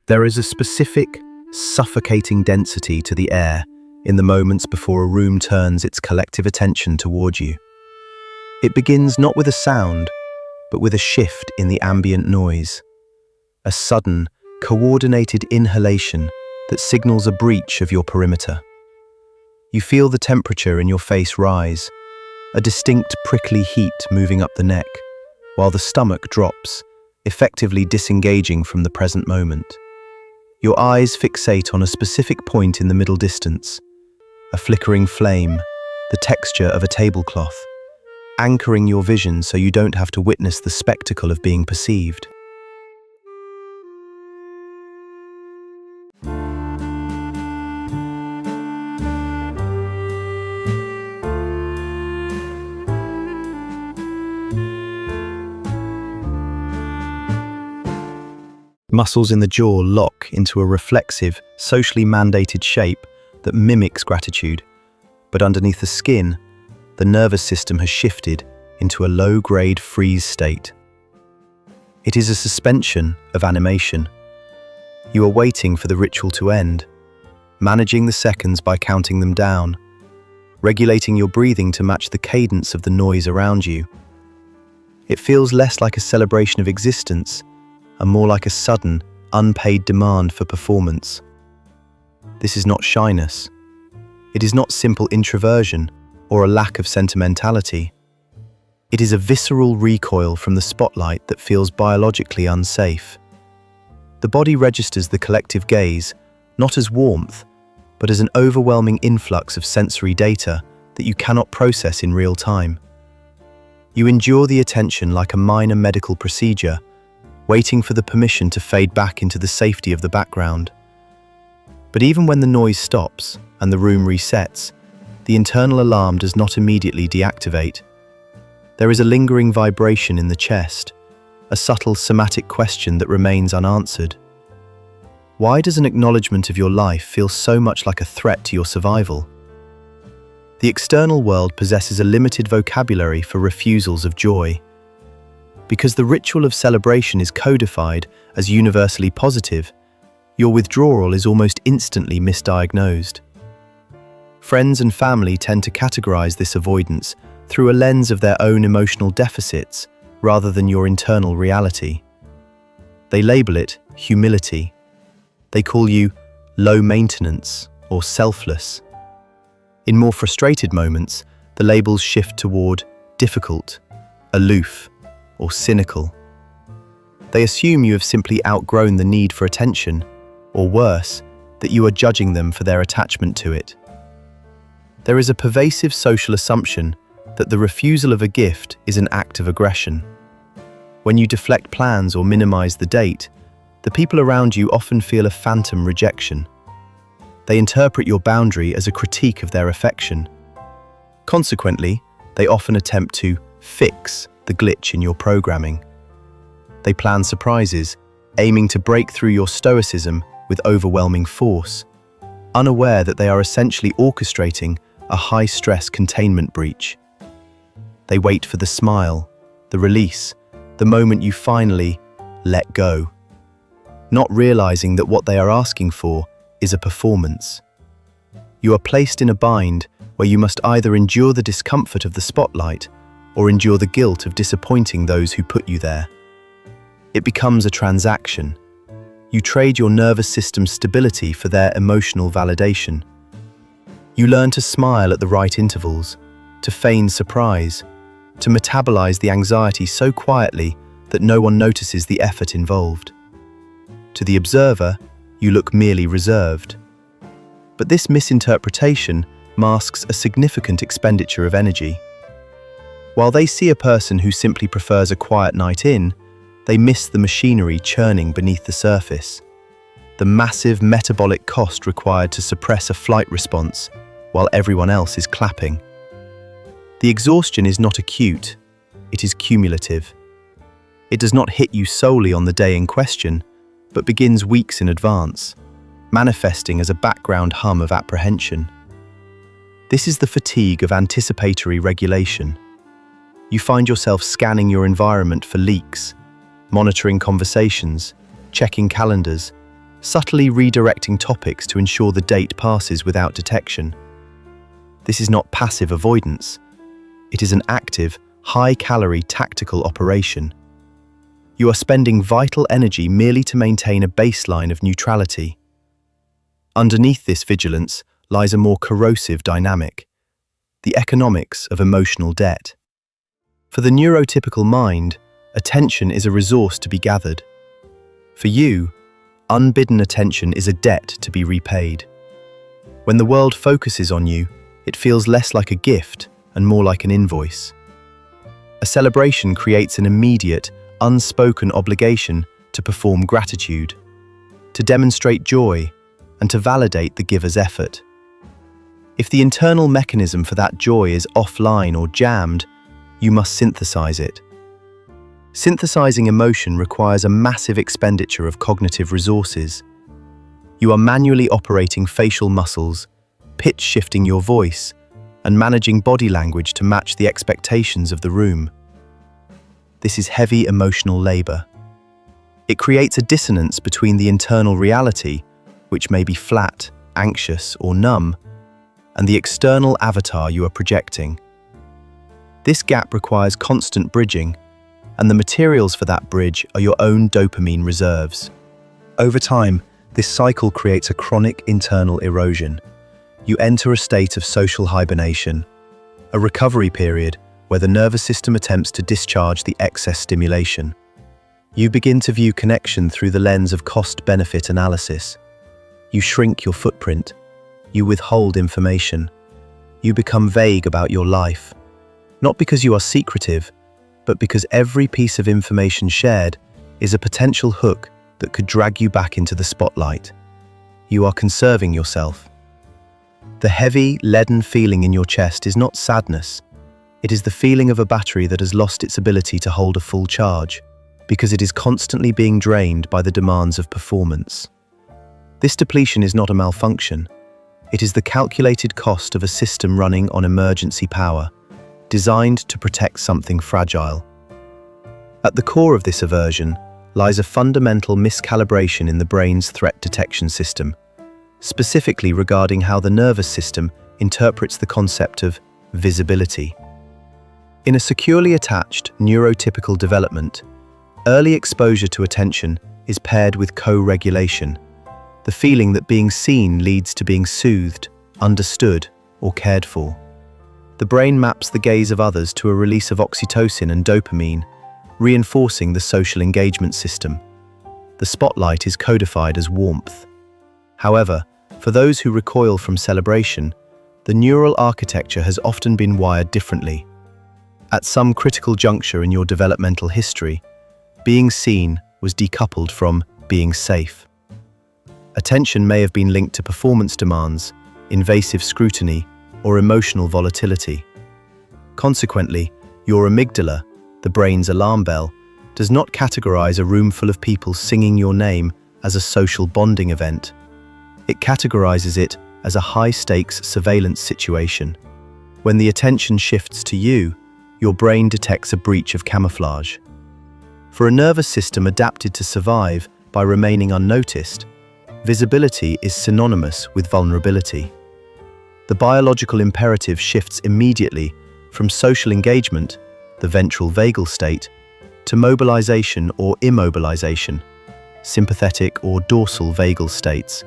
There is a specific, suffocating density to the air in the moments before a room turns its collective attention toward you. It begins not with a sound, but with a shift in the ambient noise. A sudden, coordinated inhalation that signals a breach of your perimeter. You feel the temperature in your face rise, a distinct prickly heat moving up the neck, while the stomach drops, effectively disengaging from the present moment. Your eyes fixate on a specific point in the middle distance, a flickering flame, the texture of a tablecloth, anchoring your vision so you don't have to witness the spectacle of being perceived. Muscles in the jaw lock into a reflexive, socially mandated shape that mimics gratitude, but underneath the skin, the nervous system has shifted into a low-grade freeze state. It is a suspension of animation. You are waiting for the ritual to end, managing the seconds by counting them down, regulating your breathing to match the cadence of the noise around you. It feels less like a celebration of existence and more like a sudden, unpaid demand for performance. This is not shyness. It is not simple introversion or a lack of sentimentality. It is a visceral recoil from the spotlight that feels biologically unsafe. The body registers the collective gaze, not as warmth, but as an overwhelming influx of sensory data that you cannot process in real time. You endure the attention like a minor medical procedure, waiting for the permission to fade back into the safety of the background. But even when the noise stops and the room resets, the internal alarm does not immediately deactivate. There is a lingering vibration in the chest, a subtle somatic question that remains unanswered. Why does an acknowledgement of your life feel so much like a threat to your survival? The external world possesses a limited vocabulary for refusals of joy. Because the ritual of celebration is codified as universally positive, your withdrawal is almost instantly misdiagnosed. Friends and family tend to categorize this avoidance through a lens of their own emotional deficits rather than your internal reality. They label it humility. They call you low maintenance or selfless. In more frustrated moments, the labels shift toward difficult, aloof, or cynical. They assume you have simply outgrown the need for attention, or worse, that you are judging them for their attachment to it. There is a pervasive social assumption that the refusal of a gift is an act of aggression. When you deflect plans or minimize the date, the people around you often feel a phantom rejection. They interpret your boundary as a critique of their affection. Consequently, they often attempt to fix the glitch in your programming. They plan surprises, aiming to break through your stoicism with overwhelming force, unaware that they are essentially orchestrating a high-stress containment breach. They wait for the smile, the release, the moment you finally let go, not realizing that what they are asking for is a performance. You are placed in a bind where you must either endure the discomfort of the spotlight or endure the guilt of disappointing those who put you there. It becomes a transaction. You trade your nervous system's stability for their emotional validation. You learn to smile at the right intervals, to feign surprise, to metabolize the anxiety so quietly that no one notices the effort involved. To the observer, you look merely reserved. But this misinterpretation masks a significant expenditure of energy. While they see a person who simply prefers a quiet night in, they miss the machinery churning beneath the surface, the massive metabolic cost required to suppress a flight response while everyone else is clapping. The exhaustion is not acute, it is cumulative. It does not hit you solely on the day in question, but begins weeks in advance, manifesting as a background hum of apprehension. This is the fatigue of anticipatory regulation. You find yourself scanning your environment for leaks, monitoring conversations, checking calendars, subtly redirecting topics to ensure the date passes without detection. This is not passive avoidance. It is an active, high-calorie tactical operation. You are spending vital energy merely to maintain a baseline of neutrality. Underneath this vigilance lies a more corrosive dynamic: the economics of emotional debt. For the neurotypical mind, attention is a resource to be gathered. For you, unbidden attention is a debt to be repaid. When the world focuses on you, it feels less like a gift and more like an invoice. A celebration creates an immediate, unspoken obligation to perform gratitude, to demonstrate joy, and to validate the giver's effort. If the internal mechanism for that joy is offline or jammed, you must synthesize it. Synthesizing emotion requires a massive expenditure of cognitive resources. You are manually operating facial muscles, pitch shifting your voice, and managing body language to match the expectations of the room. This is heavy emotional labor. It creates a dissonance between the internal reality, which may be flat, anxious, or numb, and the external avatar you are projecting. This gap requires constant bridging, and the materials for that bridge are your own dopamine reserves. Over time, this cycle creates a chronic internal erosion. You enter a state of social hibernation, a recovery period where the nervous system attempts to discharge the excess stimulation. You begin to view connection through the lens of cost-benefit analysis. You shrink your footprint. You withhold information. You become vague about your life. Not because you are secretive, but because every piece of information shared is a potential hook that could drag you back into the spotlight. You are conserving yourself. The heavy, leaden feeling in your chest is not sadness. It is the feeling of a battery that has lost its ability to hold a full charge, because it is constantly being drained by the demands of performance. This depletion is not a malfunction. It is the calculated cost of a system running on emergency power, designed to protect something fragile. At the core of this aversion lies a fundamental miscalibration in the brain's threat detection system, specifically regarding how the nervous system interprets the concept of visibility. In a securely attached neurotypical development, early exposure to attention is paired with co-regulation, the feeling that being seen leads to being soothed, understood, or cared for. The brain maps the gaze of others to a release of oxytocin and dopamine, reinforcing the social engagement system. The spotlight is codified as warmth. However, for those who recoil from celebration, the neural architecture has often been wired differently. At some critical juncture in your developmental history, being seen was decoupled from being safe. Attention may have been linked to performance demands, invasive scrutiny, or emotional volatility. Consequently, your amygdala, the brain's alarm bell, does not categorize a room full of people singing your name as a social bonding event. It categorizes it as a high-stakes surveillance situation. When the attention shifts to you, your brain detects a breach of camouflage. For a nervous system adapted to survive by remaining unnoticed, visibility is synonymous with vulnerability. The biological imperative shifts immediately from social engagement, the ventral vagal state, to mobilization or immobilization, sympathetic or dorsal vagal states.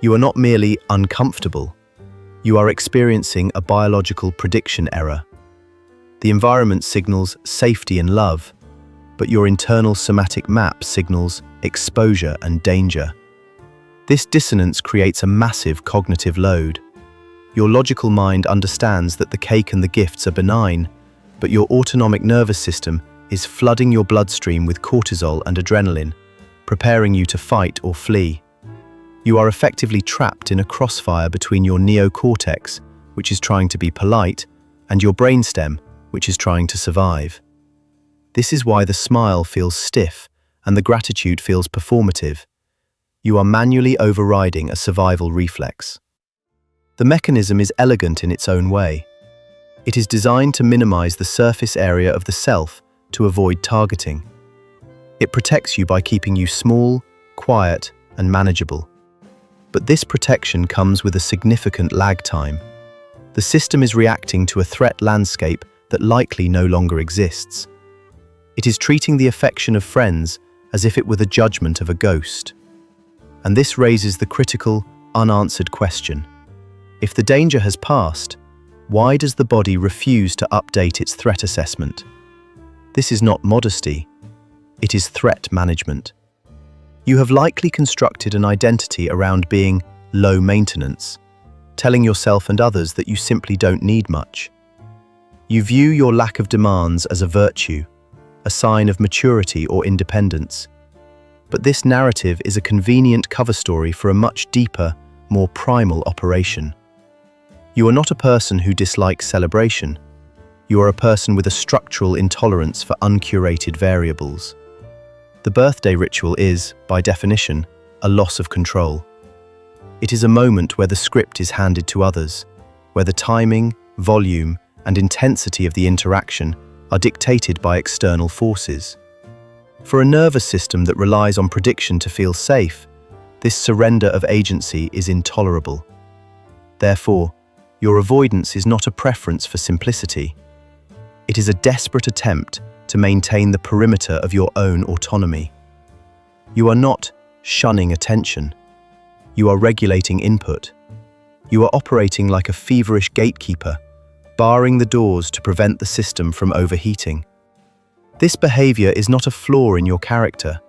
You are not merely uncomfortable, you are experiencing a biological prediction error. The environment signals safety and love, but your internal somatic map signals exposure and danger. This dissonance creates a massive cognitive load. Your logical mind understands that the cake and the gifts are benign, but your autonomic nervous system is flooding your bloodstream with cortisol and adrenaline, preparing you to fight or flee. You are effectively trapped in a crossfire between your neocortex, which is trying to be polite, and your brainstem, which is trying to survive. This is why the smile feels stiff and the gratitude feels performative. You are manually overriding a survival reflex. The mechanism is elegant in its own way. It is designed to minimize the surface area of the self to avoid targeting. It protects you by keeping you small, quiet, and manageable. But this protection comes with a significant lag time. The system is reacting to a threat landscape that likely no longer exists. It is treating the affection of friends as if it were the judgment of a ghost. And this raises the critical, unanswered question. If the danger has passed, why does the body refuse to update its threat assessment? This is not modesty, it is threat management. You have likely constructed an identity around being low maintenance, telling yourself and others that you simply don't need much. You view your lack of demands as a virtue, a sign of maturity or independence. But this narrative is a convenient cover story for a much deeper, more primal operation. You are not a person who dislikes celebration. You are a person with a structural intolerance for uncurated variables. The birthday ritual is, by definition, a loss of control. It is a moment where the script is handed to others, where the timing, volume, and intensity of the interaction are dictated by external forces. For a nervous system that relies on prediction to feel safe, this surrender of agency is intolerable. Therefore, your avoidance is not a preference for simplicity. It is a desperate attempt to maintain the perimeter of your own autonomy. You are not shunning attention. You are regulating input. You are operating like a feverish gatekeeper, barring the doors to prevent the system from overheating. This behavior is not a flaw in your character.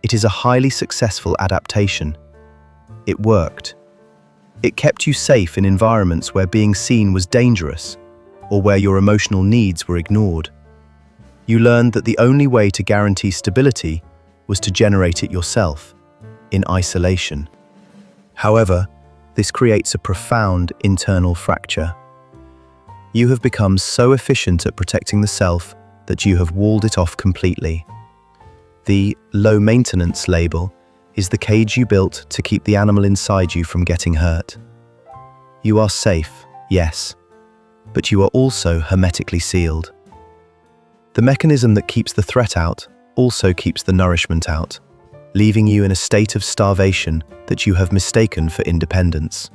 It is a highly successful adaptation. It worked. It kept you safe in environments where being seen was dangerous, or where your emotional needs were ignored. You learned that the only way to guarantee stability was to generate it yourself, in isolation. However, this creates a profound internal fracture. You have become so efficient at protecting the self that you have walled it off completely. The low maintenance label is the cage you built to keep the animal inside you from getting hurt. You are safe, yes, but you are also hermetically sealed. The mechanism that keeps the threat out also keeps the nourishment out, leaving you in a state of starvation that you have mistaken for independence.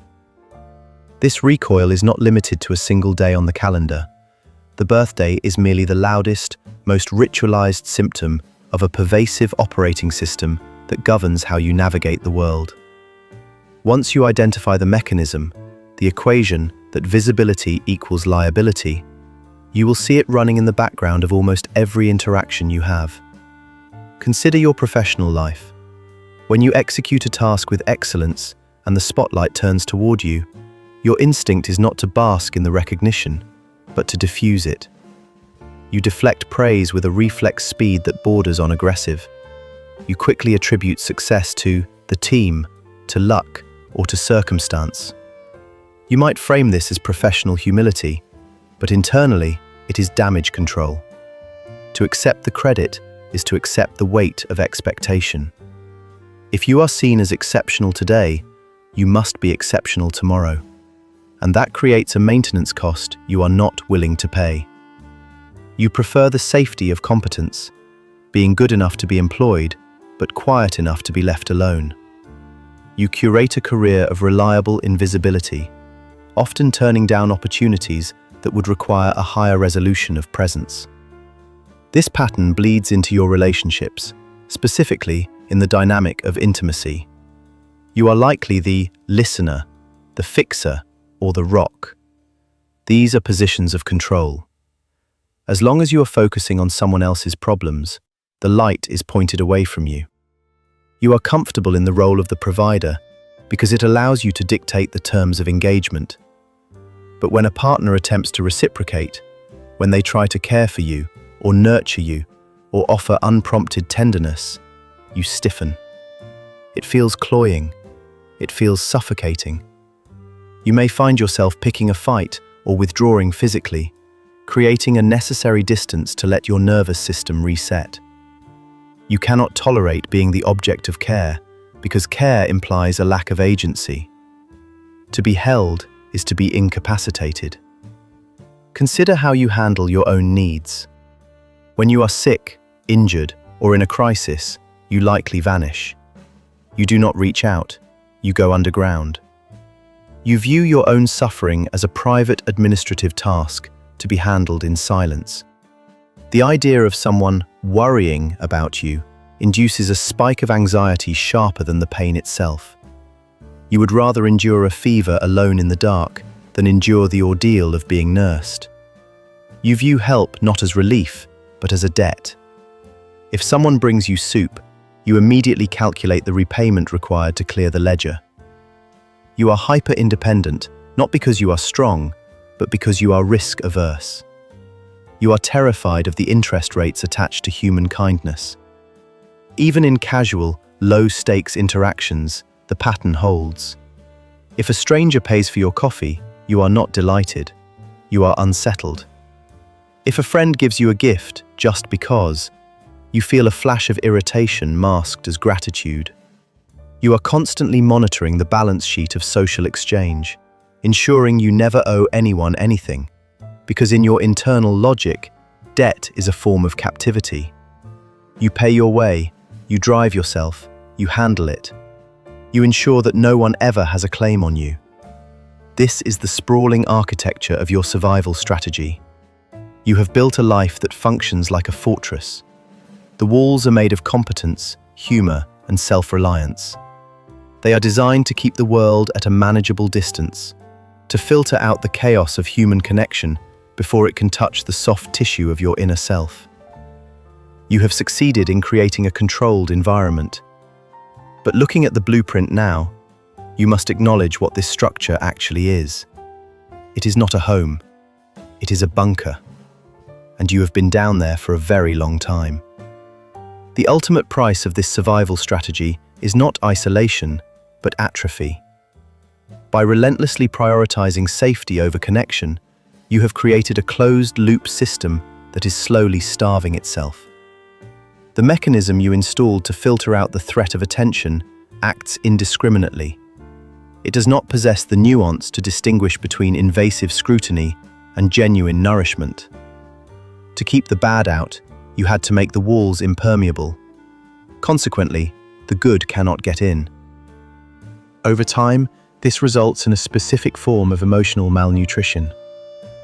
This recoil is not limited to a single day on the calendar. The birthday is merely the loudest, most ritualized symptom of a pervasive operating system that governs how you navigate the world. Once you identify the mechanism, the equation that visibility equals liability, you will see it running in the background of almost every interaction you have. Consider your professional life. When you execute a task with excellence and the spotlight turns toward you, your instinct is not to bask in the recognition, but to diffuse it. You deflect praise with a reflex speed that borders on aggressive. You quickly attribute success to the team, to luck, or to circumstance. You might frame this as professional humility, but internally, it is damage control. To accept the credit is to accept the weight of expectation. If you are seen as exceptional today, you must be exceptional tomorrow. And that creates a maintenance cost you are not willing to pay. You prefer the safety of competence, being good enough to be employed, but quiet enough to be left alone. You curate a career of reliable invisibility, often turning down opportunities that would require a higher resolution of presence. This pattern bleeds into your relationships, specifically in the dynamic of intimacy. You are likely the listener, the fixer, or the rock. These are positions of control. As long as you are focusing on someone else's problems, the light is pointed away from you. You are comfortable in the role of the provider because it allows you to dictate the terms of engagement. But when a partner attempts to reciprocate, when they try to care for you, or nurture you, or offer unprompted tenderness, you stiffen. It feels cloying. It feels suffocating. You may find yourself picking a fight or withdrawing physically, creating a necessary distance to let your nervous system reset. You cannot tolerate being the object of care, because care implies a lack of agency. To be held is to be incapacitated. Consider how you handle your own needs. When you are sick, injured, or in a crisis, you likely vanish. You do not reach out, you go underground. You view your own suffering as a private administrative task to be handled in silence. The idea of someone worrying about you induces a spike of anxiety sharper than the pain itself. You would rather endure a fever alone in the dark than endure the ordeal of being nursed. You view help not as relief, but as a debt. If someone brings you soup, you immediately calculate the repayment required to clear the ledger. You are hyper-independent, not because you are strong, but because you are risk-averse. You are terrified of the interest rates attached to human kindness. Even in casual, low-stakes interactions, the pattern holds. If a stranger pays for your coffee, you are not delighted. You are unsettled. If a friend gives you a gift just because, you feel a flash of irritation masked as gratitude. You are constantly monitoring the balance sheet of social exchange, ensuring you never owe anyone anything, because in your internal logic, debt is a form of captivity. You pay your way, you drive yourself, you handle it. You ensure that no one ever has a claim on you. This is the sprawling architecture of your survival strategy. You have built a life that functions like a fortress. The walls are made of competence, humor, and self-reliance. They are designed to keep the world at a manageable distance, to filter out the chaos of human connection before it can touch the soft tissue of your inner self. You have succeeded in creating a controlled environment. But looking at the blueprint now, you must acknowledge what this structure actually is. It is not a home. It is a bunker. And you have been down there for a very long time. The ultimate price of this survival strategy is not isolation, but atrophy. By relentlessly prioritizing safety over connection, you have created a closed-loop system that is slowly starving itself. The mechanism you installed to filter out the threat of attention acts indiscriminately. It does not possess the nuance to distinguish between invasive scrutiny and genuine nourishment. To keep the bad out, you had to make the walls impermeable. Consequently, the good cannot get in. Over time, this results in a specific form of emotional malnutrition.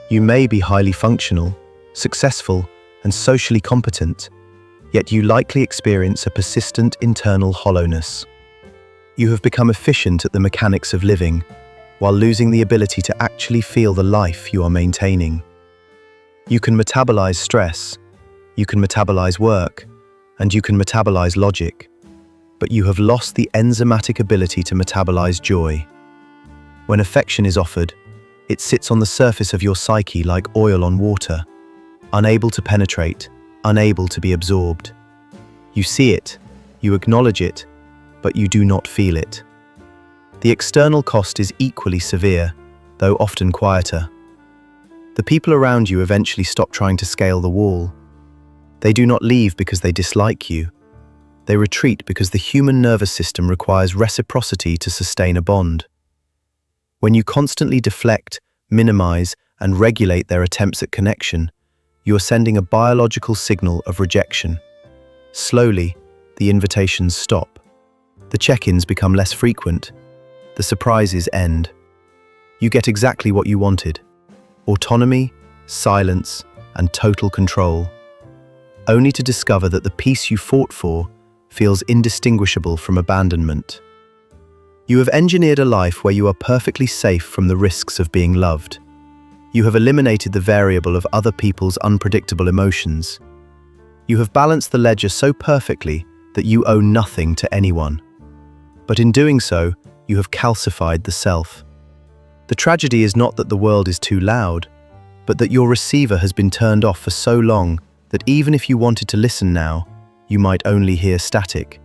You may be highly functional, successful, and socially competent, yet you likely experience a persistent internal hollowness. You have become efficient at the mechanics of living, while losing the ability to actually feel the life you are maintaining. You can metabolize stress, you can metabolize work, and you can metabolize logic, but you have lost the enzymatic ability to metabolize joy. When affection is offered, it sits on the surface of your psyche like oil on water, unable to penetrate, unable to be absorbed. You see it, you acknowledge it, but you do not feel it. The external cost is equally severe, though often quieter. The people around you eventually stop trying to scale the wall. They do not leave because they dislike you. They retreat because the human nervous system requires reciprocity to sustain a bond. When you constantly deflect, minimize, and regulate their attempts at connection, you are sending a biological signal of rejection. Slowly, the invitations stop. The check-ins become less frequent. The surprises end. You get exactly what you wanted: autonomy, silence, and total control, only to discover that the peace you fought for feels indistinguishable from abandonment. You have engineered a life where you are perfectly safe from the risks of being loved. You have eliminated the variable of other people's unpredictable emotions. You have balanced the ledger so perfectly that you owe nothing to anyone. But in doing so, you have calcified the self. The tragedy is not that the world is too loud, but that your receiver has been turned off for so long that even if you wanted to listen now, you might only hear static.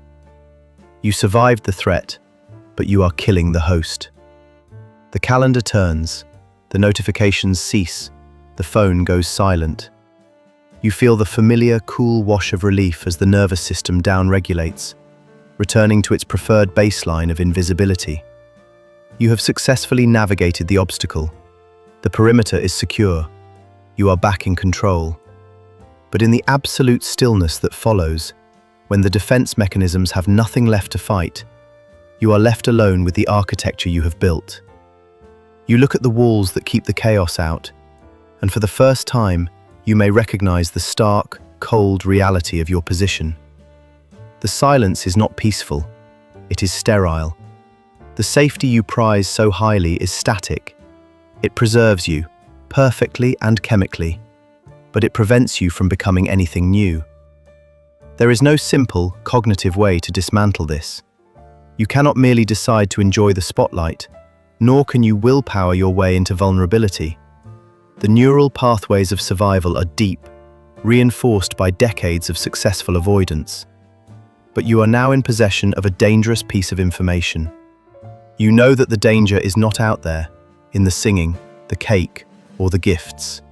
You survived the threat, but you are killing the host. The calendar turns, the notifications cease, the phone goes silent. You feel the familiar, cool wash of relief as the nervous system downregulates, returning to its preferred baseline of invisibility. You have successfully navigated the obstacle. The perimeter is secure. You are back in control. But in the absolute stillness that follows, when the defense mechanisms have nothing left to fight, You are left alone with the architecture you have built. You look at the walls that keep the chaos out, and for the first time, you may recognize the stark, cold reality of your position. The silence is not peaceful, it is sterile. The safety you prize so highly is static. It preserves you, perfectly and chemically, but it prevents you from becoming anything new. There is no simple, cognitive way to dismantle this. You cannot merely decide to enjoy the spotlight, nor can you willpower your way into vulnerability. The neural pathways of survival are deep, reinforced by decades of successful avoidance. But you are now in possession of a dangerous piece of information. You know that the danger is not out there, in the singing, the cake, or the gifts.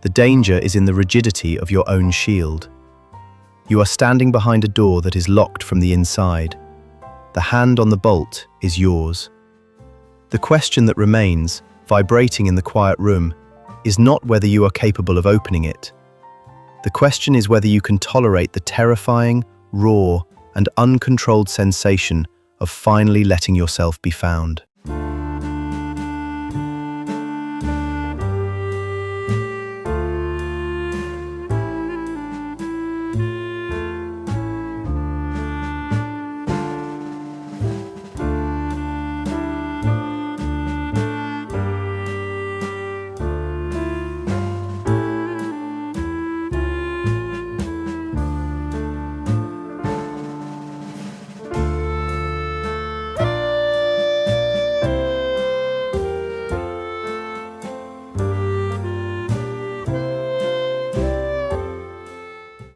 The danger is in the rigidity of your own shield. You are standing behind a door that is locked from the inside. The hand on the bolt is yours. The question that remains, vibrating in the quiet room, is not whether you are capable of opening it. The question is whether you can tolerate the terrifying, raw, and uncontrolled sensation of finally letting yourself be found.